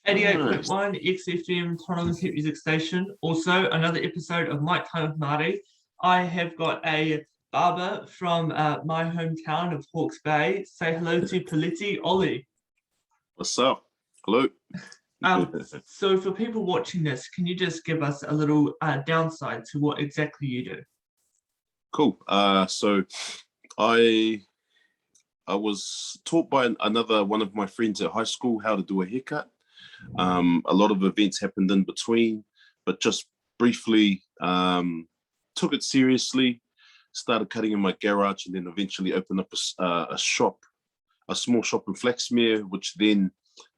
Nice. 88.1 XFM Toronto's Hit Music Station. Also, another episode of Night Time with Marty. I have got a barber from my hometown of Hawke's Bay. Say hello to Peleti Oli. What's up? Hello. So for people watching this, can you just give us a little downside to what exactly you do? Cool. So I was taught by another one of my friends at high school how to do a haircut. A lot of events happened in between, but just briefly took it seriously, started cutting in my garage, and then eventually opened up a shop, a small shop in Flaxmere, which then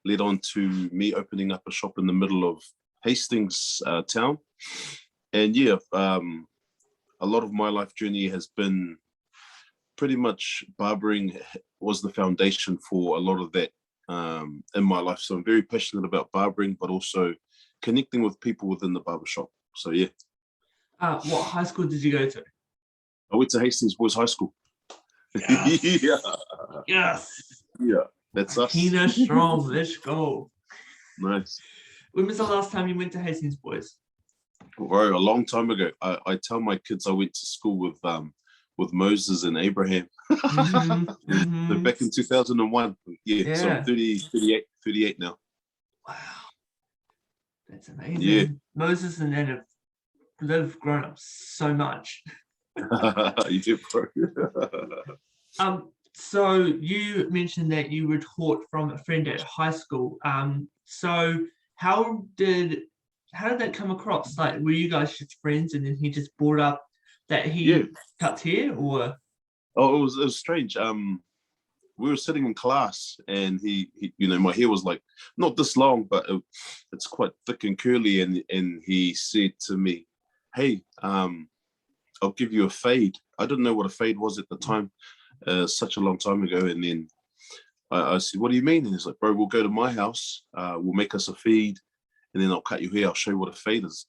led on to me opening up a shop in the middle of Hastings town. And yeah, a lot of my life journey has been pretty much barbering was the foundation for a lot of that in my life. So I'm very passionate about barbering, but also connecting with people within the barbershop. So yeah. What high school did you go to? I went to Hastings Boys High School. Yes. Yeah. Yes. Yeah, that's us. Tina Strong, let's go. Nice. When was the last time you went to Hastings Boys? Bro, a long time ago. I tell my kids I went to school with Moses and Abraham. So back in 2001. Yeah, so I'm 38 now. Wow. That's amazing. Yeah. Moses and Ed they've grown up so much. Yeah, bro. So you mentioned that you were taught from a friend at high school. So how did that come across? Like, were you guys just friends, and then he just brought up that he cuts hair, or? Oh, it was strange. We were sitting in class, and he my hair was like not this long, but it's quite thick and curly, and he said to me, "Hey, I'll give you a fade." I didn't know what a fade was at the time, such a long time ago. And then I said, "What do you mean?" And he's like, "Bro, we'll go to my house, we'll make us a fade, and then I'll cut your hair. I'll show you what a fade is."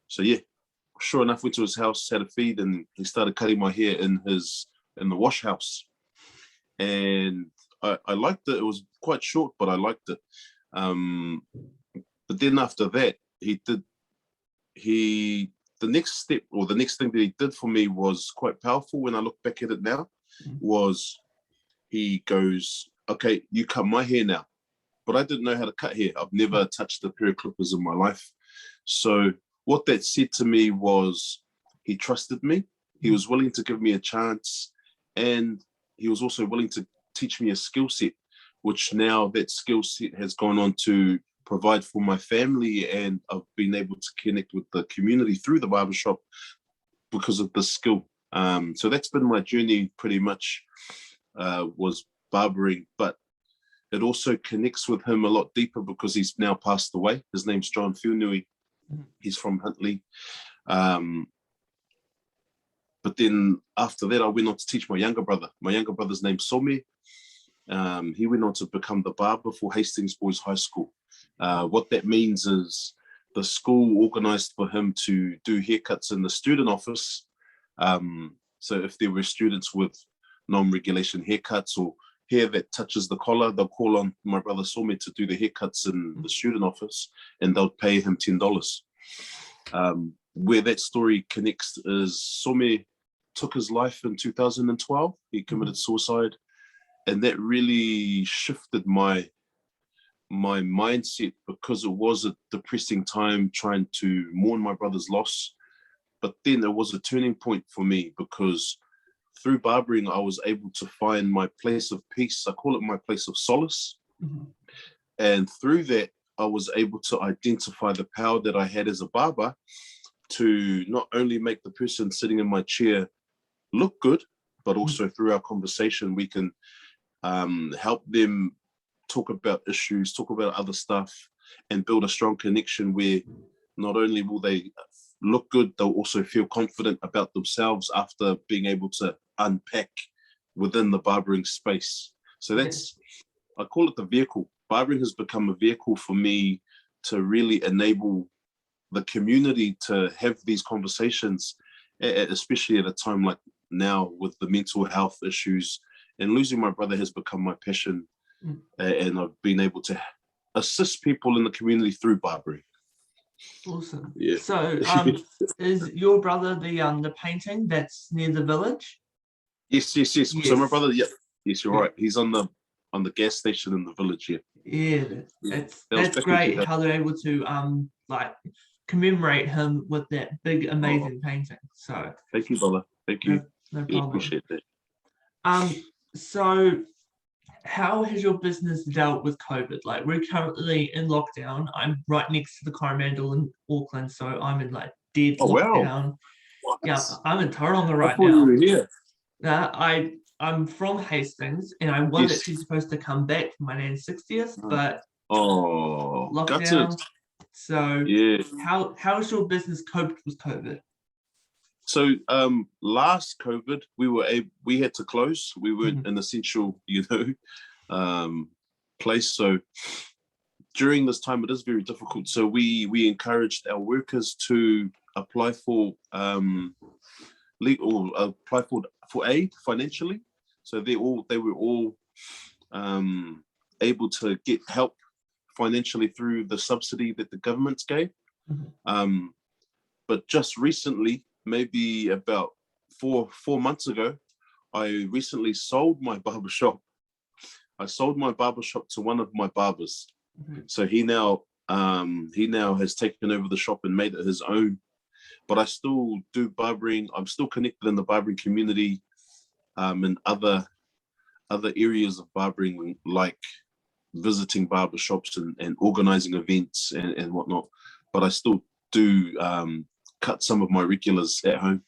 So yeah, sure enough, went to his house, had a feed, and he started cutting my hair in the wash house. And I liked it. It was quite short, but I liked it. But then after that, the next step, or the next thing that he did for me, was quite powerful when I look back at it now. Was he goes, "Okay, you cut my hair now." But I didn't know how to cut hair. I've never touched a pair of clippers in my life. So what that said to me was he trusted me. He was willing to give me a chance. And he was also willing to teach me a skill set, which now that skill set has gone on to provide for my family. And I've been able to connect with the community through the barbershop because of this skill. So that's been my journey pretty much, was barbering. But it also connects with him a lot deeper because he's now passed away. His name's John Fiunui. He's from Huntley. But then after that, I went on to teach my younger brother. My younger brother's name's Somi. He went on to become the barber for Hastings Boys High School. What that means is the school organized for him to do haircuts in the student office. So if there were students with non-regulation haircuts or hair that touches the collar, they'll call on my brother Somi to do the haircuts in the student office, and they'll pay him $10. Where that story connects is Somi took his life in 2012. He committed suicide, and that really shifted my mindset, because it was a depressing time trying to mourn my brother's loss. But then it was a turning point for me, because through barbering, I was able to find my place of peace. I call it my place of solace. And through that, I was able to identify the power that I had as a barber to not only make the person sitting in my chair look good, but also through our conversation, we can help them talk about issues, talk about other stuff, and build a strong connection where not only will they look good, they'll also feel confident about themselves after being able to unpack within the barbering space. So that's, I call it the vehicle. Barbering has become a vehicle for me to really enable the community to have these conversations, especially at a time like now with the mental health issues. And losing my brother has become my passion. And I've been able to assist people in the community through barbering. Awesome. Yeah. So, is your brother the painting that's near the village? Yes. So my brother, yeah, yes, you're Yeah. right. He's on the gas station in the village. Yeah. Yeah, that's great how they're able to like commemorate him with that big amazing painting. So thank you, brother. Thank you. no Yeah, problem. appreciate that. So how has your business dealt with COVID? Like, we're currently in lockdown. I'm right next to the Coromandel in Auckland, so I'm in like dead lockdown. Wow. What? Yeah, I'm in Tauranga I right thought you now. were here. I'm from Hastings, and I was actually supposed to come back for my nan's 60th, but lockdown. Gutted. So Yeah. how's your business coped with COVID? So last COVID, we had to close. We weren't an essential, place. So during this time, it is very difficult. So we encouraged our workers to apply for for aid financially. So they were all able to get help financially through the subsidy that the government gave. But just recently, maybe about four months ago, I recently sold my barbershop. I sold my barbershop to one of my barbers. So he now has taken over the shop and made it his own. But I still do barbering. I'm still connected in the barbering community, and other areas of barbering, like visiting barbershops and organizing events and whatnot. But I still do cut some of my regulars at home.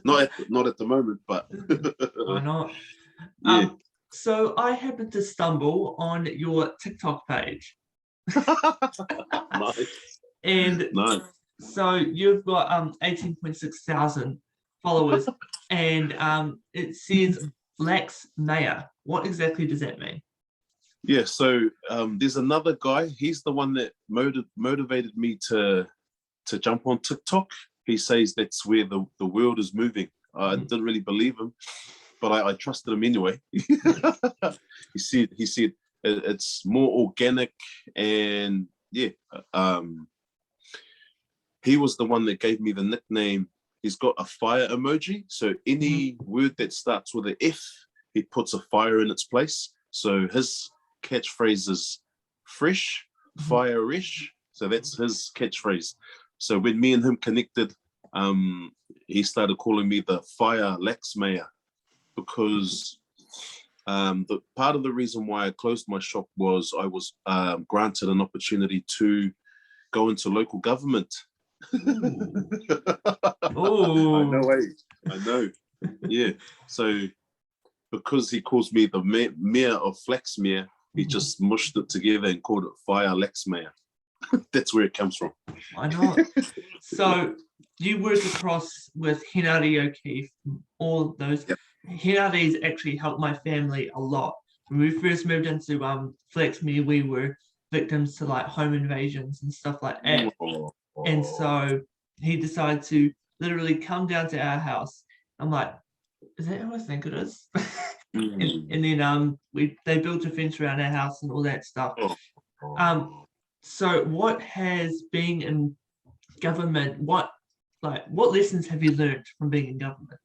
not at the moment, but why not? Yeah. So I happened to stumble on your TikTok page. Nice. And nice. So you've got 18.6 thousand followers, and it says Flaxmere. What exactly does that mean? Yeah, so there's another guy. He's the one that motivated me to jump on TikTok. He says that's where the world is moving. I didn't really believe him, but I trusted him anyway. He said it's more organic, and yeah. He was the one that gave me the nickname. He's got a fire emoji. So any word that starts with an F, he puts a fire in its place. So his catchphrase is fresh, fire-ish. So that's his catchphrase. So when me and him connected, he started calling me the Fire Flaxmere, because the part of the reason why I closed my shop was I was granted an opportunity to go into local government. Oh, I know. Yeah. So because he calls me the mayor of Flaxmere, he just mushed it together and called it Fire Flaxmere. That's where it comes from. I know. So you work across with Marty O'Keefe, all those. Yep. Marty's actually helped my family a lot. When we first moved into Flaxmere, we were victims to like home invasions and stuff like that. And so he decided to literally come down to our house. I'm like, is that who I think it is? and then they built a fence around our house and all that stuff. So what has being in government, what lessons have you learned from being in government?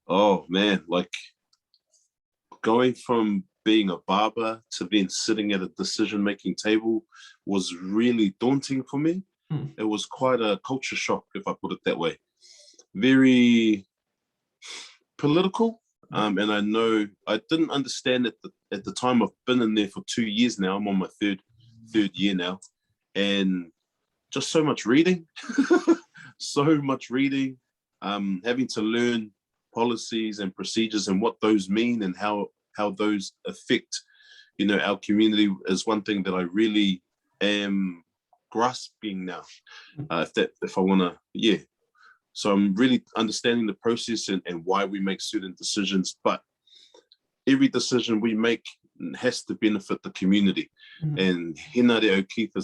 Oh man, like going from being a barber to then sitting at a decision-making table was really daunting for me. It was quite a culture shock, if I put it that way. Very political, and I know I didn't understand at the time. I've been in there for 2 years now. I'm on my third year now, and just so much reading, having to learn policies and procedures and what those mean and how those affect, our community is one thing that I really am grasping now. If I want to, so I'm really understanding the process and why we make certain decisions, but every decision we make has to benefit the community. And Marty O'Keefe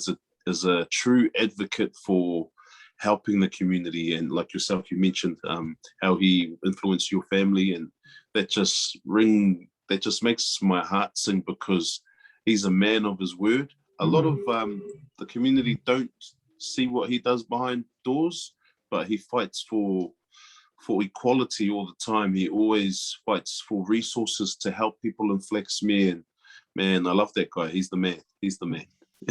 is a true advocate for helping the community, and like yourself, you mentioned how he influenced your family, and that just makes my heart sing, because he's a man of his word. A lot of the community don't see what he does behind doors, but he fights for equality all the time. He always fights for resources to help people in Flaxmere. And man, I love that guy. He's the man. He's the man.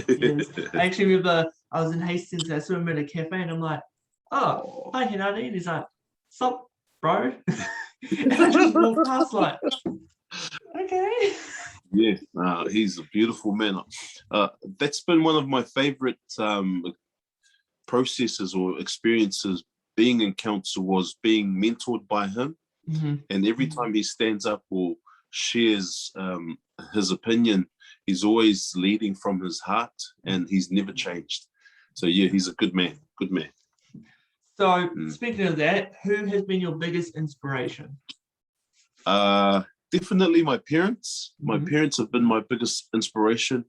Yes. I actually remember I was in Hastings and I saw him at a cafe and I'm like, oh, hi, Hinadi. And he's like, sup, bro? And I just walked past like, okay. Yeah, he's a beautiful man. That's been one of my favorite processes or experiences being in council, was being mentored by him. And every time he stands up or shares his opinion, he's always leading from his heart, and he's never changed. So yeah, he's a good man. Good man. So speaking of that, who has been your biggest inspiration? Definitely my parents. My parents have been my biggest inspiration.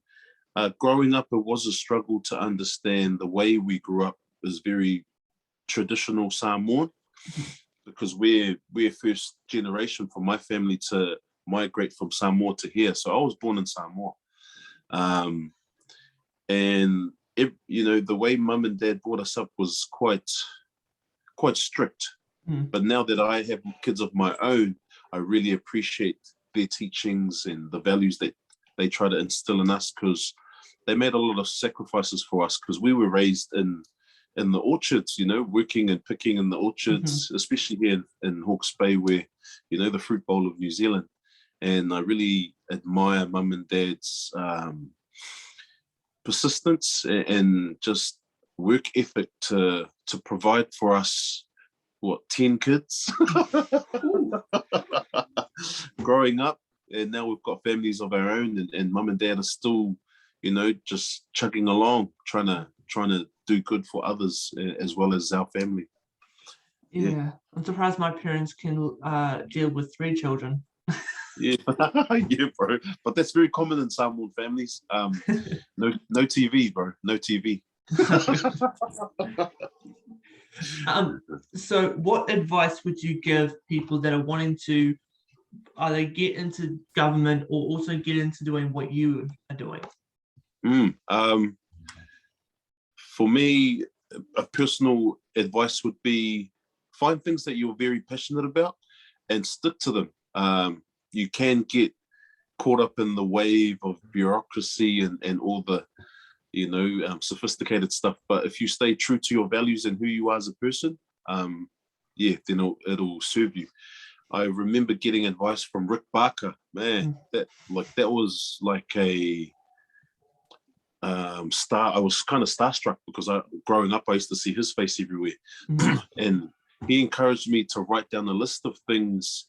Growing up, it was a struggle to understand. The way we grew up is very traditional Samoan, because we're first generation for my family to migrate from Samoa to here. So I was born in Samoa. And the way mum and dad brought us up was quite strict. But now that I have kids of my own, I really appreciate their teachings and the values that they try to instill in us, because they made a lot of sacrifices for us, because we were raised in the orchards, working and picking in the orchards, especially here in Hawke's Bay, where, the fruit bowl of New Zealand. And I really admire mum and dad's persistence and just work ethic to provide for us, 10 kids growing up. And now we've got families of our own, and mum and dad are still, just chugging along, trying to do good for others as well as our family. Yeah. I'm surprised my parents can deal with 3 children. Yeah, yeah, bro. But that's very common in Samoan families. No TV, bro. No TV. So what advice would you give people that are wanting to either get into government or also get into doing what you are doing? For me, a personal advice would be find things that you're very passionate about and stick to them. You can get caught up in the wave of bureaucracy and all the sophisticated stuff, but if you stay true to your values and who you are as a person, then it'll serve you. I remember getting advice from Rick Barker. Man, that was like a star. I was kind of starstruck, because growing up I used to see his face everywhere. And he encouraged me to write down a list of things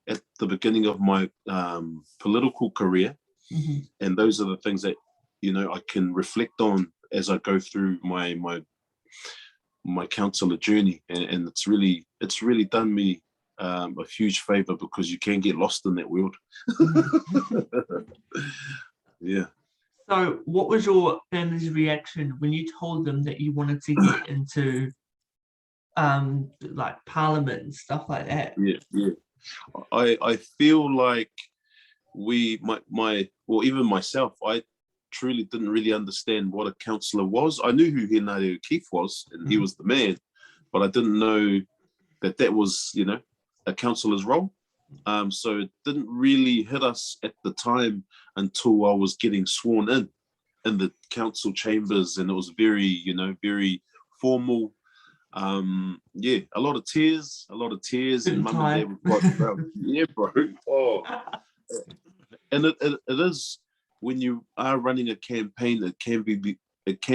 at the beginning of my political career, and those are the things that I can reflect on as I go through my councillor journey, and it's really done me a huge favor, because you can get lost in that world. Yeah. So what was your family's reaction when you told them that you wanted to get into like parliament and stuff like that? Yeah. I feel like even myself, I truly didn't really understand what a councillor was. I knew who Hinari O'Keefe was, and he was the man, but I didn't know that was, a councillor's role. So it didn't really hit us at the time until I was getting sworn in the council chambers, and it was very, very formal. A lot of tears, and mum and dad were quite proud. Yeah, bro. Oh, and it is, when you are running a campaign, it can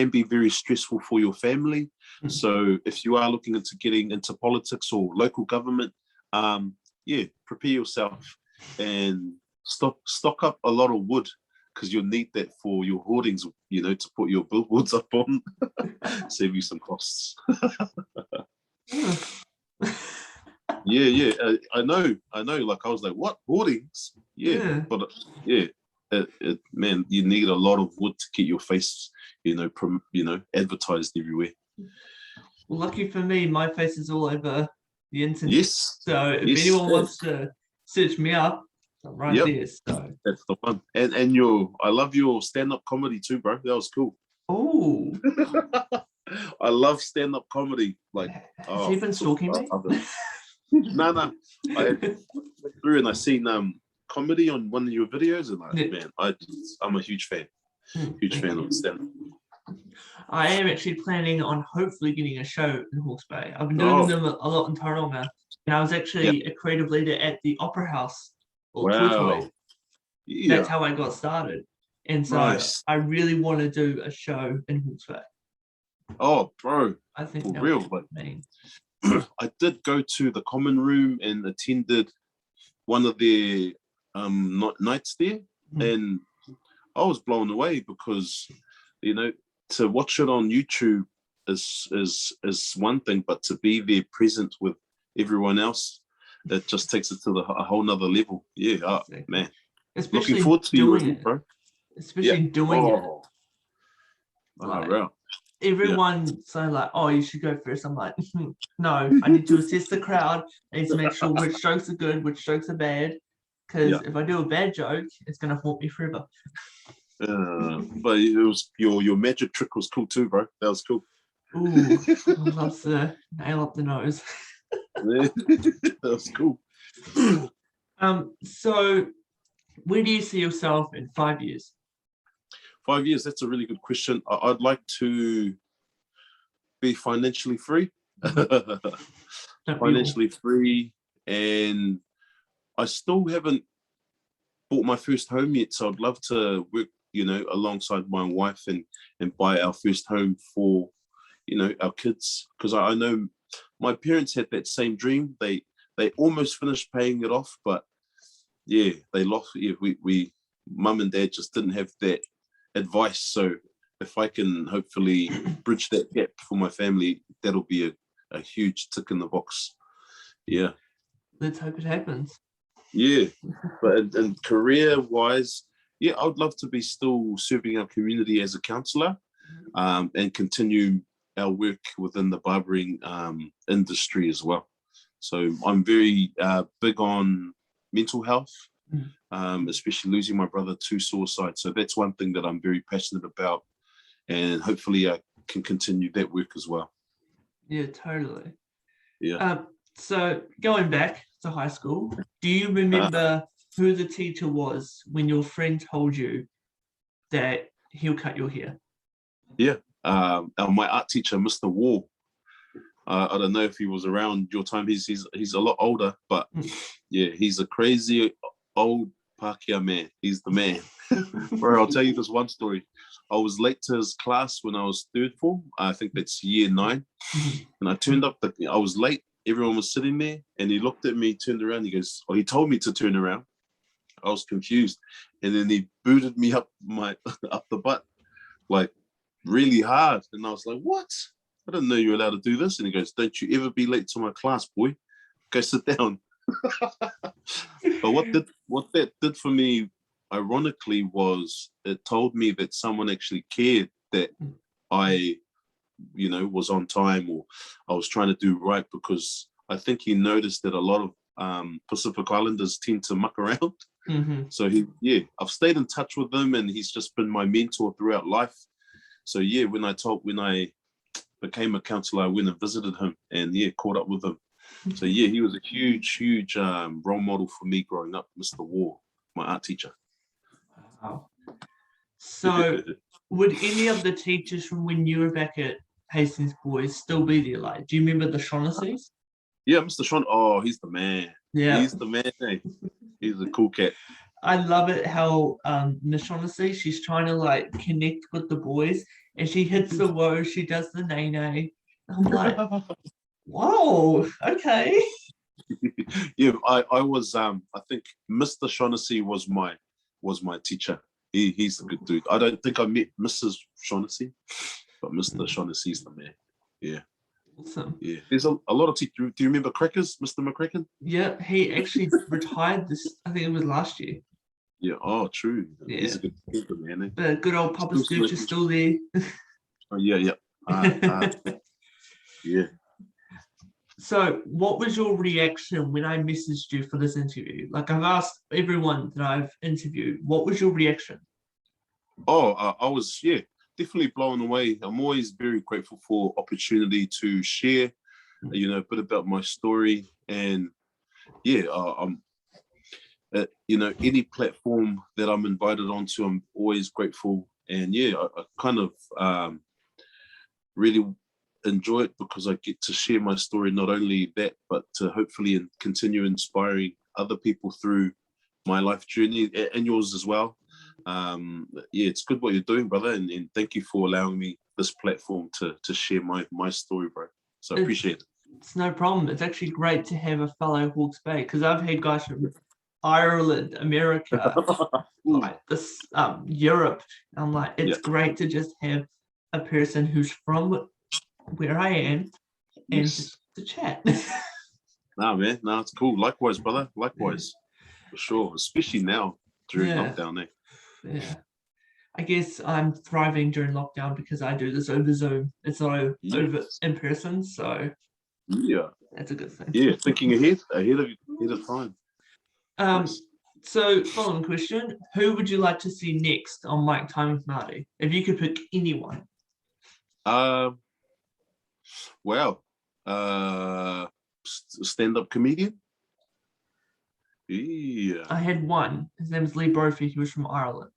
be very stressful for your family. So if you are looking into getting into politics or local government, prepare yourself and stock up a lot of wood, because you'll need that for your hoardings, to put your billboards up on. Save you some costs. Yeah. I know. Like, I was like, what, hoardings? Yeah. But man, you need a lot of wood to get your face, advertised everywhere. Well, lucky for me, my face is all over the internet. Yes. So if anyone wants to search me up, right Yep. there. So, That's the one. And I love your stand-up comedy too, bro. That was cool. oh, I love stand-up comedy. Like, has he been stalking me? No. I went through and I seen comedy on one of your videos, and like, Yeah. man, I'm a huge fan. Huge fan of stand-up. I am actually planning on hopefully getting a show in Hawke's Bay. I've been doing them a lot in Tauranga, and I was actually a creative leader at the Opera House or Toitoi. Yeah. That's how I got started. And so Nice. I really want to do a show in Hawke's Bay. Oh, bro. I think For that real. would be mean. I did go to the common room and attended one of their nights there, and I was blown away because, you know, to watch it on YouTube is one thing, but to be there present with everyone else, it just takes it to a whole nother level. Yeah, man. Especially looking forward to doing you, it, bro. Especially doing it. Like, right. Everyone's saying like, "Oh, you should go first." I'm like, no, I need to assess the crowd. I need to make sure which jokes are good, which jokes are bad. Because if I do a bad joke, it's gonna haunt me forever. But it was your magic trick was cool too, bro. That was cool. Ooh, I love to nail up the nose. That was cool. So where do you see yourself in 5 years? 5 years, that's a really good question. I'd like to be financially free. Financially free, and I still haven't bought my first home yet, so I'd love to work, alongside my wife and buy our first home for, our kids, because I know my parents had that same dream. They almost finished paying it off, but yeah, they lost. Yeah, we mum and dad just didn't have that advice. So if I can hopefully bridge that gap for my family, that'll be a huge tick in the box. Yeah. Let's hope it happens. Yeah, but and career-wise, yeah, I would love to be still serving our community as a councillor, and continue our work within the barbering industry as well. So I'm very big on mental health, especially losing my brother to suicide. So that's one thing that I'm very passionate about, and hopefully I can continue that work as well. Yeah, totally. Yeah. So going back to high school, do you remember who the teacher was when your friend told you that he'll cut your hair? Yeah, my art teacher, Mr. Wall. I don't know if he was around your time. He's a lot older, but yeah, he's a crazy old Pākehā man. He's the man. Bro, I'll tell you this one story. I was late to his class when I was third form. I think that's year 9. And I turned up, I was late. Everyone was sitting there, and he looked at me, turned around. He goes, he told me to turn around. I was confused, and then he booted me up the butt, like really hard. And I was like, "What? I didn't know you were allowed to do this." And he goes, "Don't you ever be late to my class, boy. Go sit down." But what that did for me, ironically, was it told me that someone actually cared that I was on time, or I was trying to do right, because I think he noticed that a lot of Pacific Islanders tend to muck around. So I've stayed in touch with him, and he's just been my mentor throughout life. So yeah, when I became a councillor, I went and visited him, and caught up with him. So yeah, he was a huge role model for me growing up, Mr. War, my art teacher. Wow. So would any of the teachers from when you were back at Hastings Boys still be there? Like, do you remember the Shaughnessy's? Yeah, Mr. Sean. Oh, he's the man. Yeah, he's the man. He's a cool cat. I love it how Miss Shaughnessy, she's trying to like connect with the boys, and she hits the woe, she does the nay. I'm like, whoa, okay. Yeah, I was I think Mr. Shaughnessy was my teacher. He's a good dude. I don't think I met Mrs. Shaughnessy, but Mr. Shaughnessy's the man. Yeah. Awesome. Yeah. There's a lot of teachers. Do you remember Crackers, Mr. McCracken? Yeah, he actually retired this, I think it was last year. Yeah, oh true. Yeah. He's a good man. The good old Papa Scooch is still there. Oh yeah. Yeah. So what was your reaction when I messaged you for this interview? Like I've asked everyone that I've interviewed, what was your reaction? Oh, I was, yeah, definitely blown away. I'm always very grateful for opportunity to share, you know, a bit about my story. And yeah, I'm, you know, any platform that I'm invited onto, I'm always grateful. And yeah, I kind of really enjoy it because I get to share my story, not only that, but to hopefully continue inspiring other people through my life journey and yours as well. Yeah, it's good what you're doing, brother, and thank you for allowing me this platform to share my story, bro. So I appreciate it. It's no problem. It's actually great to have a fellow Hawke's Bay because I've had guys from Ireland, America, like this, Europe. I'm like, it's great to just have a person who's from where I am and just to chat. Nah, man, nah, it's cool. Likewise, brother. Likewise, for sure. Especially now during lockdown, eh? Yeah. I guess I'm thriving during lockdown because I do this over Zoom. It's not over in person, so yeah, that's a good thing. Yeah, thinking ahead of time. Nice. So, following question: who would you like to see next on Mic Time with Marty? If you could pick anyone. Well, stand-up comedian. Yeah. I had one. His name is Lee Brophy. He was from Ireland.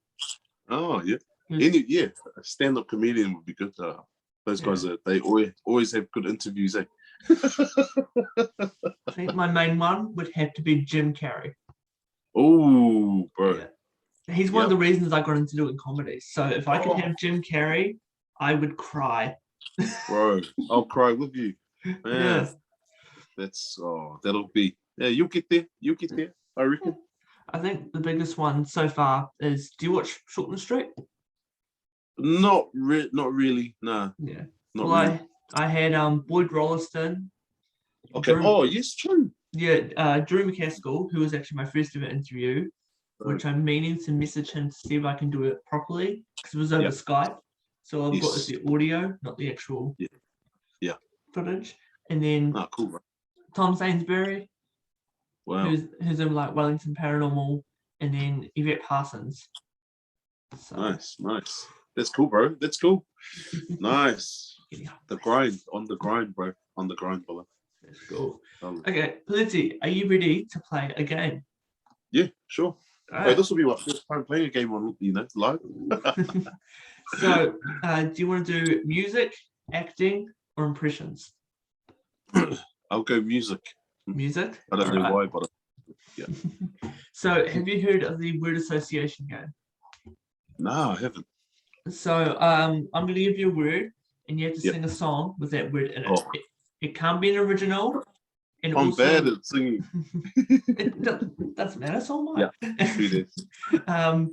Oh yeah. A stand-up comedian would be good. Those guys they always have good interviews. Eh? I think my main one would have to be Jim Carrey. Oh, bro. Yeah. He's one of the reasons I got into doing comedy. So if I could have Jim Carrey, I would cry. Bro, I'll cry with you. Man, yeah. That'll be, you'll get there. You'll get there, I reckon. I think the biggest one so far is, do you watch Shortland Street? Not really, nah. Yeah. Not really. I had Boyd Rolliston. Okay. Drew, yes, true. Yeah, Drew McCaskill, who was actually my first ever interview, which I'm meaning to message him to see if I can do it properly because it was over Skype. So I've got the audio, not the actual footage. And then cool, bro. Tom Sainsbury, who's in like Wellington Paranormal, and then Yvette Parsons. So. Nice. That's cool, bro. That's cool. Nice. The grind, bro. On the grind, brother. That's cool. Okay, Peleti, are you ready to play a game? Yeah, sure. Right. This will be my first time playing a game on, live. So, do you want to do music, acting, or impressions? I'll go music. Music? I don't know why, but yeah. So, have you heard of the word association game? No, I haven't. So, I'm going to give you a word, and you have to sing a song with that word in it. It can't be an original. And I'm bad at singing. It doesn't matter, so am I. Yeah,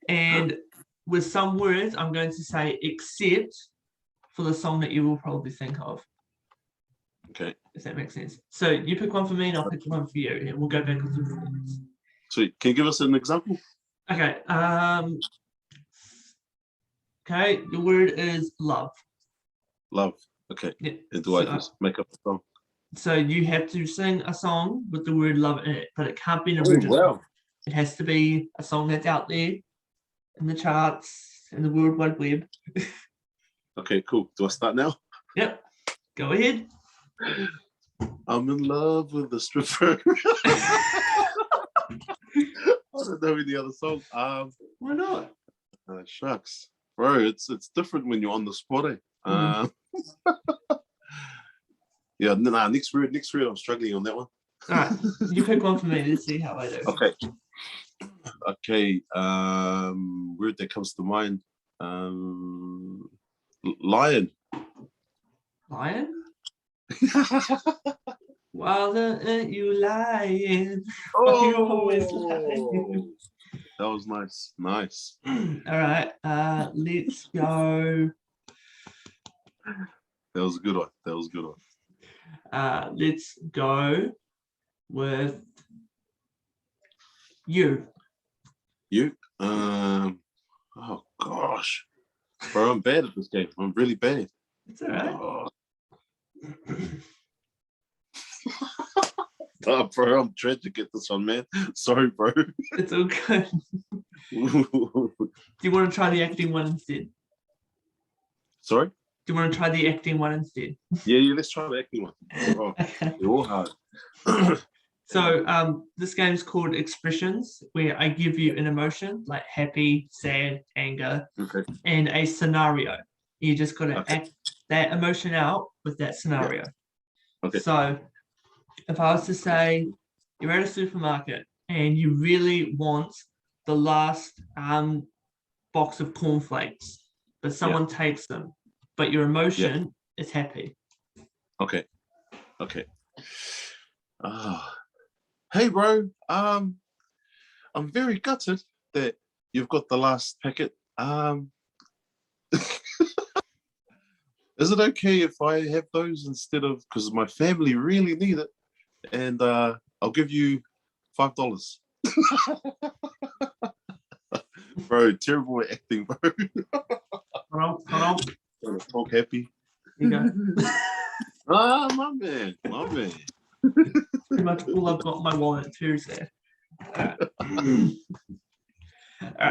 and with some words, I'm going to say except for the song that you will probably think of. Okay. If that makes sense. So you pick one for me and I'll pick one for you, and we'll go back and forth. Sweet. Can you give us an example? Okay. Okay, the word is love. Love. Okay. Yeah. And do I just make up a song? So you have to sing a song with the word love in it, but it can't be an original. Wow. It has to be a song that's out there in the charts, in the World Wide Web. Okay, cool. Do I start now? Yep. Go ahead. I'm in love with the stripper. I don't know any other song. Why not? Shucks. Bro, it's different when you're on the spot, eh? Yeah, next word, I'm struggling on that one. All right, you pick one for me. Let's see how I do. Okay. Word that comes to mind. Lion. Lion? Why aren't you lying? Oh, you always lying? That was nice. Nice. All right. Let's go. That was a good one. Let's go with you. You? Oh gosh. Bro, I'm bad at this game. I'm really bad. It's all right. Oh. Nah, bro, I'm trying to get this one, man. Sorry, bro. It's all good. Do you want to try the acting one instead? Sorry? Do you want to try the acting one instead? Yeah, let's try the acting one. Oh, Okay. they're all hard. So this game's called Expressions, where I give you an emotion like happy, sad, anger, Okay. and a scenario. You just got to Okay. act that emotion out with that scenario. Okay. So if I was to say you're at a supermarket and you really want the last box of cornflakes, but someone takes them, but your emotion is happy. Okay. Hey, bro. I'm very gutted that you've got the last packet. Is it okay if I have those instead of, because my family really need it, and I'll give you $5. Bro, terrible at acting, bro. Hold on. Talk happy. Here you go. My man. Pretty much all I've got in my wallet too, so. All right.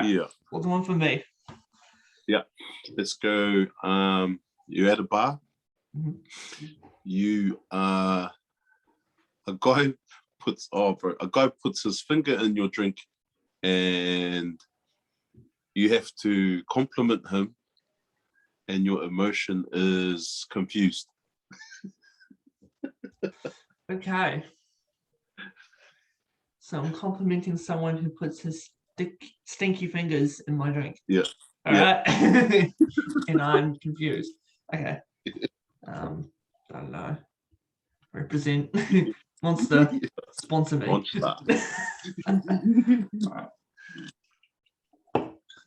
Yeah. What's the one for me? Yeah. Let's go. You're at a bar. Mhm. You a guy puts his finger in your drink, and you have to compliment him, and your emotion is confused. Okay. So I'm complimenting someone who puts his stinky fingers in my drink. Yeah. All right. And I'm confused. Okay. I don't know. Represent Monster. Sponsor me. Monster. All right.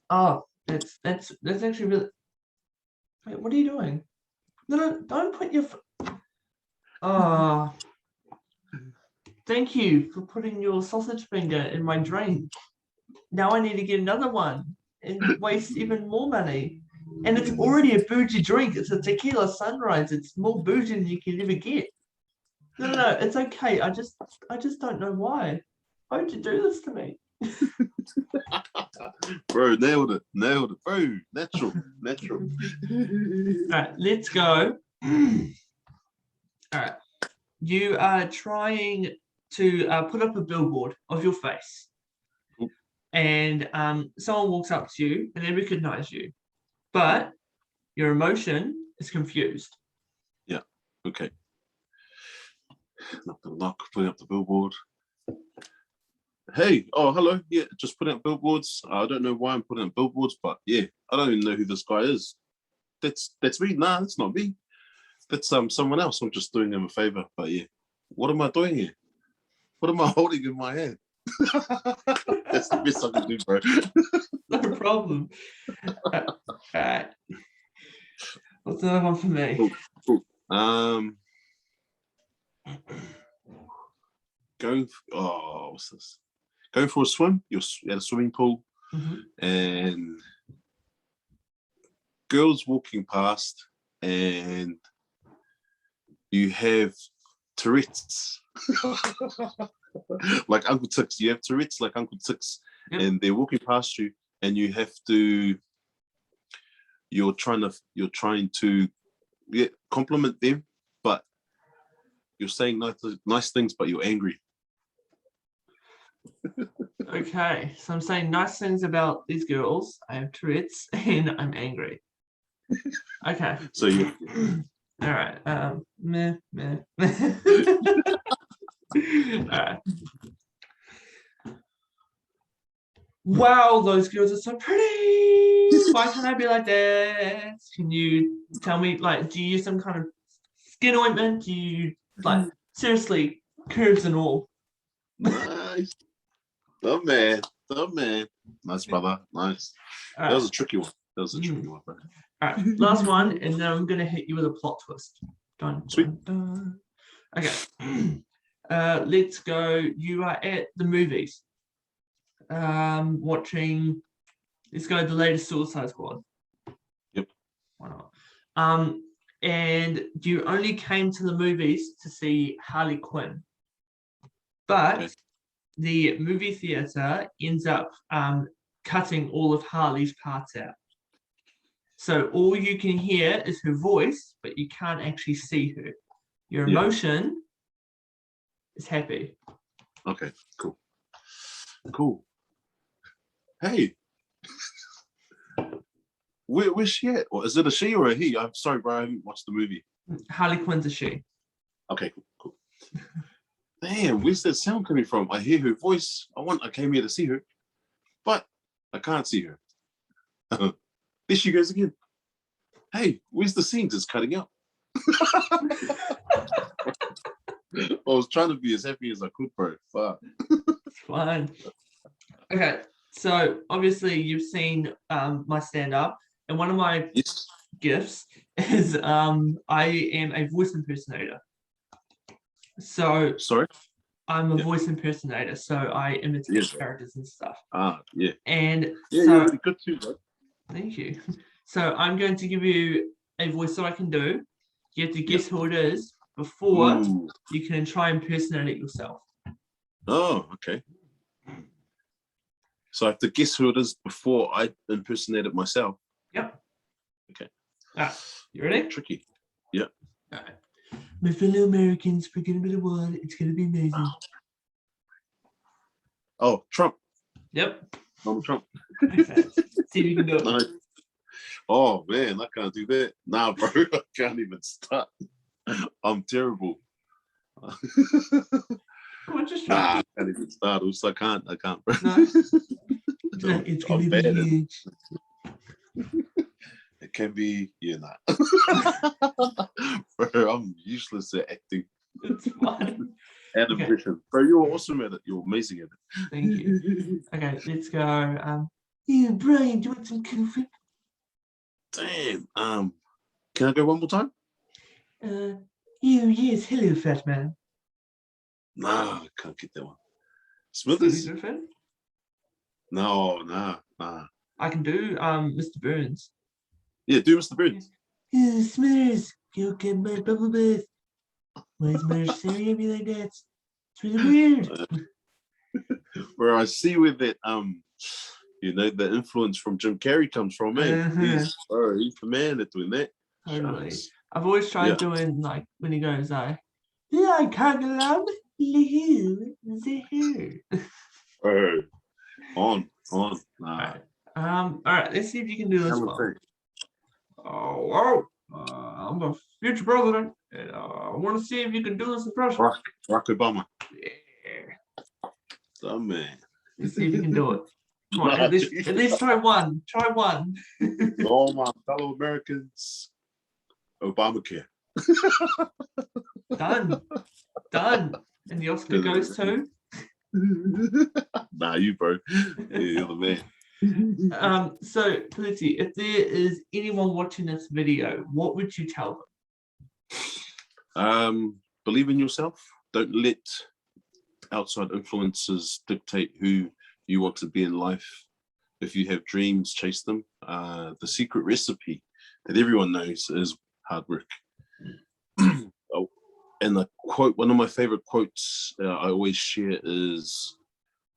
Oh, that's actually really. Wait, what are you doing? No, don't put your. Oh. Thank you for putting your sausage finger in my drink. Now I need to get another one and waste even more money. And it's already a bougie drink. It's a tequila sunrise. It's more bougie than you can ever get. No, it's okay. I just don't know why. Why would you do this to me? Bro, nailed it, bro. Natural. All right, let's go. All right, you are trying to put up a billboard of your face, and someone walks up to you and they recognize you, but your emotion is confused. Yeah. Okay. Nothing luck putting up the billboard. Hey, hello. Yeah, just putting up billboards. I don't know why I'm putting up billboards, but yeah, I don't even know who this guy is. That's me. Nah, that's not me. That's someone else. I'm just doing him a favor. But yeah, what am I doing here? What am I holding in my hand? That's the best I can do, bro. No problem. All right. What's another one for me? Cool. What's this? Going for a swim. You're at a swimming pool, and girls walking past, and you have Tourette's. Like Uncle Tix, you have Tourette's like Uncle Tix, and they're walking past you, and you have to. You're trying to compliment them, but you're saying nice things, but you're angry. Okay, so I'm saying nice things about these girls. I have Tourette's and I'm angry. Okay. So you. All right. Meh. All right. Wow, those girls are so pretty. Why can't I be like this? Can you tell me, like, do you use some kind of skin ointment? Do you, like, seriously, curves and all? Nice. Oh man. Nice, brother. Nice. That was a tricky one. Bro. All right, last one, and then I'm gonna hit you with a plot twist. Sweet. Dun. Okay. Let's go. You are at the movies. Watching. Let's go. The latest Suicide Squad. Yep. Why not? and you only came to the movies to see Harley Quinn. But the movie theater ends up cutting all of Harley's parts out. So all you can hear is her voice, but you can't actually see her. Your emotion is happy. Okay, cool. Cool. Hey. Where's she at? Or is it a she or a he? I'm sorry, bro. I haven't watched the movie. Harley Quinn's a she. Okay, cool. Damn, where's that sound coming from? I hear her voice. I came here to see her, but I can't see her. There she goes again. Hey, where's the scenes? It's cutting out. I was trying to be as happy as I could, bro. Fuck. It's fine. Okay, so obviously you've seen my stand-up, and one of my gifts is I am a voice impersonator. So sorry, I'm a voice impersonator, so I imitate characters and stuff. Yeah. And you're really good too, bro. Thank you. So I'm going to give you a voice that I can do. You have to guess who it is before you can try and impersonate it yourself. Oh, okay. So I have to guess who it is before I impersonate it myself. Yep. Okay. You ready? Tricky. Yeah. All right. My fellow Americans, forget about the war. It's going to be amazing. Oh, Trump. Yep. Donald Trump. Okay. See if you can do it. Nice. Oh, man, I can't do that. Nah, bro, I can't even start. I'm terrible. Come on, just try. I can't even start. I can't, bro. No. It's going to be huge. It can be, nah. Bro, I'm useless at acting. It's fine. And ambition. Bro, you're awesome at it. You're amazing at it. Thank you. Okay, let's go. Brian, do you want some coffee? Damn. Can I go one more time? Yes. Hello, fat man. Nah, I can't get that one. Smithers? Fan? No, nah. I can do Mr. Burns. Yeah, do Mr. Burns. Smithers, go get my bubble bath. Why is Marty staring at me like that? It's really weird. Where I see where that the influence from Jim Carrey comes from, eh? He's the man at doing that. Totally. I've always tried doing like when he goes, I can't love you. On. Nah. All right, let's see if you can do this one. Oh, I'm a future president, and I want to see if you can do this impression. Barack Obama. Yeah. Oh, man. Let's see if you can do it. Come on, at least try one. Try one. All my fellow Americans, Obamacare. Done. And the Oscar goes to? Nah, you, bro. Yeah, you're the man. So, Peleti, if there is anyone watching this video, what would you tell them? Believe in yourself. Don't let outside influences dictate who you want to be in life. If you have dreams, chase them. The secret recipe that everyone knows is hard work. And the quote, one of my favorite quotes I always share is,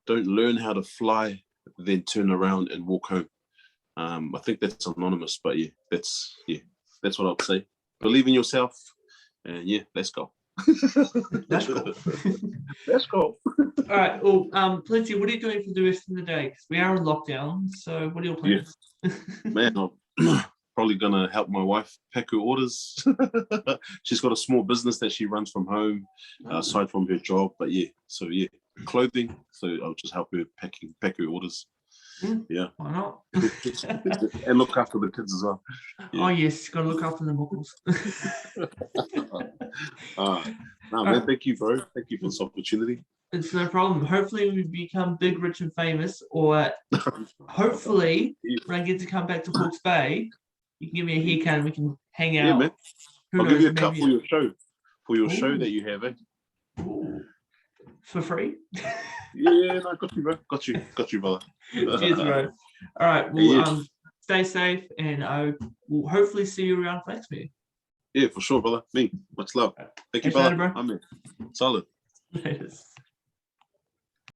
don't learn how to fly, then turn around and walk home. I think that's anonymous, but that's what I would say. Believe in yourself, and let's go. That's cool. Let's go. All right. Well, Peleti, what are you doing for the rest of the day? Because we are in lockdown. So, what are your plans? Man, I'm probably gonna help my wife pack her orders. She's got a small business that she runs from home, aside from her job. But clothing. So I'll just help her pack her orders. Yeah. Why not? And look after the kids as well. Yeah. Oh yes, gotta look after the muggles. Man, thank you, bro. Thank you for this opportunity. It's no problem. Hopefully we become big, rich, and famous, or hopefully when I get to come back to Hawke's Bay, you can give me a haircut and we can hang out. Yeah, man. Who I'll knows, give you a cut maybe... for your show. For your show that you have, eh? Ooh. For free? Yeah, no, got you, brother. Cheers, bro. All right, well, stay safe, and I will hopefully see you around Flaxmere. Yeah, for sure, brother. Me, much love. Thank you, Thanks, brother. bro. I'm in. Solid. Yes.